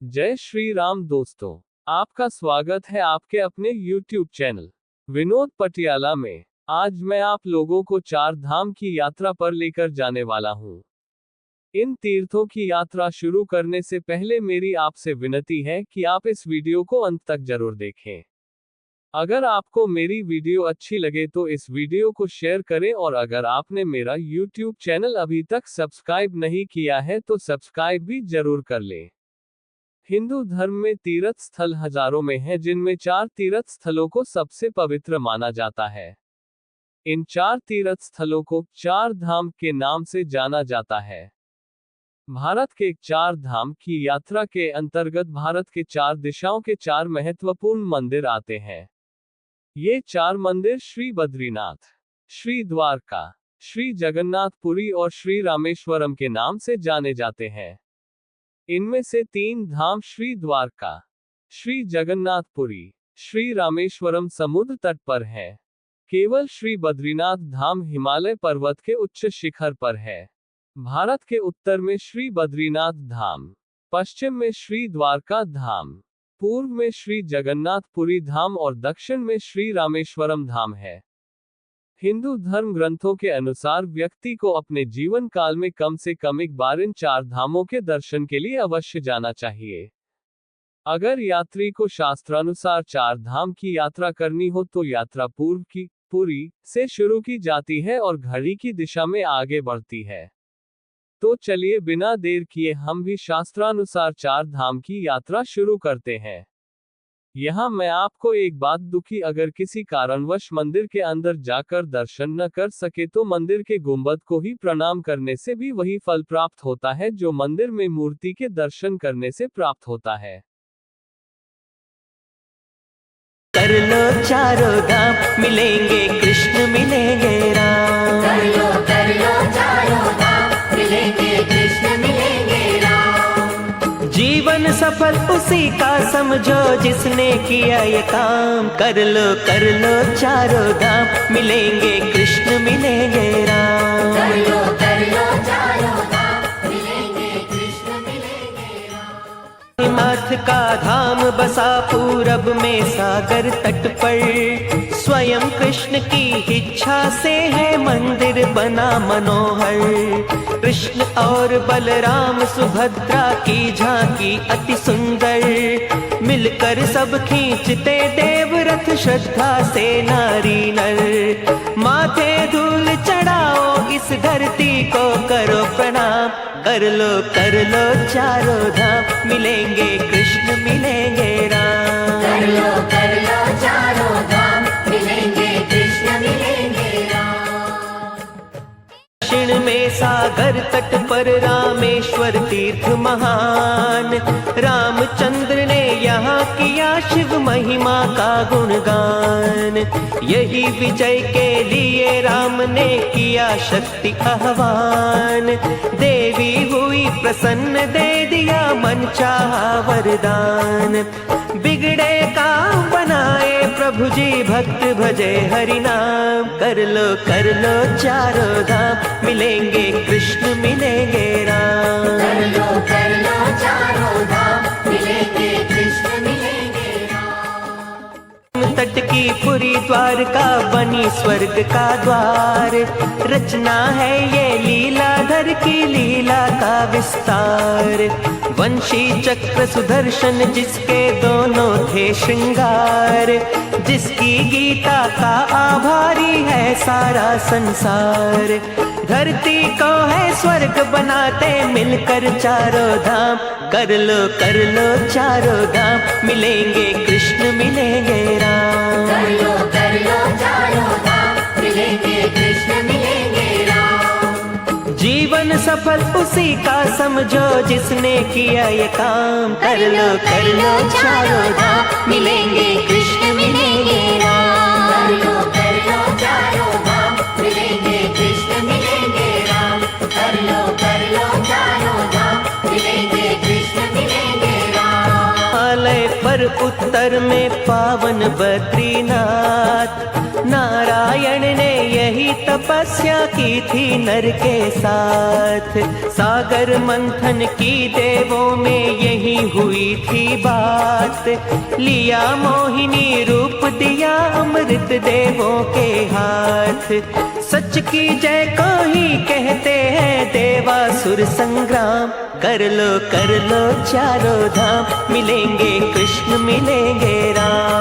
जय श्री राम दोस्तों, आपका स्वागत है आपके अपने YouTube चैनल विनोद पटियाला में। आज मैं आप लोगों को चार धाम की यात्रा पर लेकर जाने वाला हूँ। इन तीर्थों की यात्रा शुरू करने से पहले मेरी आपसे विनती है कि आप इस वीडियो को अंत तक जरूर देखें। अगर आपको मेरी वीडियो अच्छी लगे तो इस वीडियो को शेयर करें और अगर आपने मेरा YouTube चैनल अभी तक सब्सक्राइब नहीं किया है तो सब्सक्राइब भी जरूर कर लें। हिंदू धर्म में तीर्थ स्थल हजारों में हैं, जिनमें चार तीर्थ स्थलों को सबसे पवित्र माना जाता है। इन चार तीर्थ स्थलों को चार धाम के नाम से जाना जाता है। भारत के चार धाम की यात्रा के अंतर्गत भारत के चार दिशाओं के चार महत्वपूर्ण मंदिर आते हैं। ये चार मंदिर श्री बद्रीनाथ, श्री द्वारका, श्री जगन्नाथपुरी और श्री रामेश्वरम के नाम से जाने जाते हैं। इनमें से तीन धाम श्री द्वारका, श्री जगन्नाथपुरी, श्री रामेश्वरम समुद्र तट पर है। केवल श्री बद्रीनाथ धाम हिमालय पर्वत के उच्च शिखर पर है। भारत के उत्तर में श्री बद्रीनाथ धाम, पश्चिम में श्री द्वारका धाम, पूर्व में श्री जगन्नाथपुरी धाम और दक्षिण में श्री रामेश्वरम धाम है। हिंदू धर्म ग्रंथों के अनुसार व्यक्ति को अपने जीवन काल में कम से कम एक बार इन चार धामों के दर्शन के लिए अवश्य जाना चाहिए। अगर यात्री को शास्त्रानुसार चार धाम की यात्रा करनी हो तो यात्रा पूर्व की पुरी से शुरू की जाती है और घड़ी की दिशा में आगे बढ़ती है। तो चलिए बिना देर किए हम भी शास्त्रानुसार चार धाम की यात्रा शुरू करते हैं। यहाँ मैं आपको एक बात दूं कि अगर किसी कारणवश मंदिर के अंदर जाकर दर्शन न कर सके तो मंदिर के गुंबद को ही प्रणाम करने से भी वही फल प्राप्त होता है जो मंदिर में मूर्ति के दर्शन करने से प्राप्त होता है। कर लो चारों धाम मिलेंगे कृष्ण मिलेंगे राम। कर लो चारों धाम मिलेंगे कृष्ण मिलेंगे राम। जीवन सफल उसी का समझो जिसने किया ये काम। कर लो चारों धाम मिलेंगे कृष्ण मिलेंगे राम। कर लो चारों धाम मिलेंगे कृष्ण मिलेंगे राम। नाथ का धाम बसा पूरब में सागर तट पर। स्वयं कृष्ण की इच्छा से है मंदिर बना मनोहर। कृष्ण और बलराम सुभद्रा की झांकी अति सुंदर। मिलकर सब खींचते देवरथ श्रद्धा से नारी नर। माथे धूल चढ़ाओ इस धरती को करो प्रणाम। कर लो चारों धाम मिलेंगे कृष्ण मिलेंगे राम। कर लो चारों धाम मिलेंगे कृष्ण मिलेंगे राम। दक्षिण में सागर तट पर रामेश्वर तीर्थ महान। रामचंद्र ने यहाँ किया शिव महिमा का गुणगान। यही विजय के लिए राम ने किया शक्ति आह्वान। देवी हुई प्रसन्न दे दिया मन चाहा वरदान। बिगड़े काम बनाए प्रभु जी भक्त भजे हरि नाम। कर लो चारों धाम मिलेंगे कृष्ण मिलेंगे राम। कर लो चारों धाम मिलेंगे कृष्ण मिलेंगे राम। तट की पुरी द्वारका बनी स्वर्ग का द्वार। रचना है ये लीलाधर की लीला का विस्तार। वंशी चक्र सुदर्शन जिसके दोनों थे श्रृंगार। जिसकी गीता का आभारी है सारा संसार। धरती को है स्वर्ग बनाते मिलकर चारों धाम। कर लो चारों धाम मिलेंगे कृष्ण मिलेंगे राम। कर लो चारों धाम मिलेंगे कृष्ण मिलेंगे राम। जीवन सफल उसी का समझो जिसने किया ये काम। कर लो चारों धाम मिलेंगे कृष्ण मिलेंगे राम। कर लो चारों धाम मिलेंगे कृष्ण मिलेंगे राम। कर लो चारों धाम मिलेंगे कृष्ण मिलेंगे राम। हिमालय पर उत्तर में पावन बद्रीनाथ। नारायण ने यही तपस्या की थी नर के साथ। सागर मंथन की देवों में यही हुई थी बात। लिया मोहिनी रूप दिया अमृत देवों के हाथ। सच की जय को ही कहते हैं देवासुर संग्राम। कर लो चारों धाम, मिलेंगे कृष्ण मिलेंगे राम।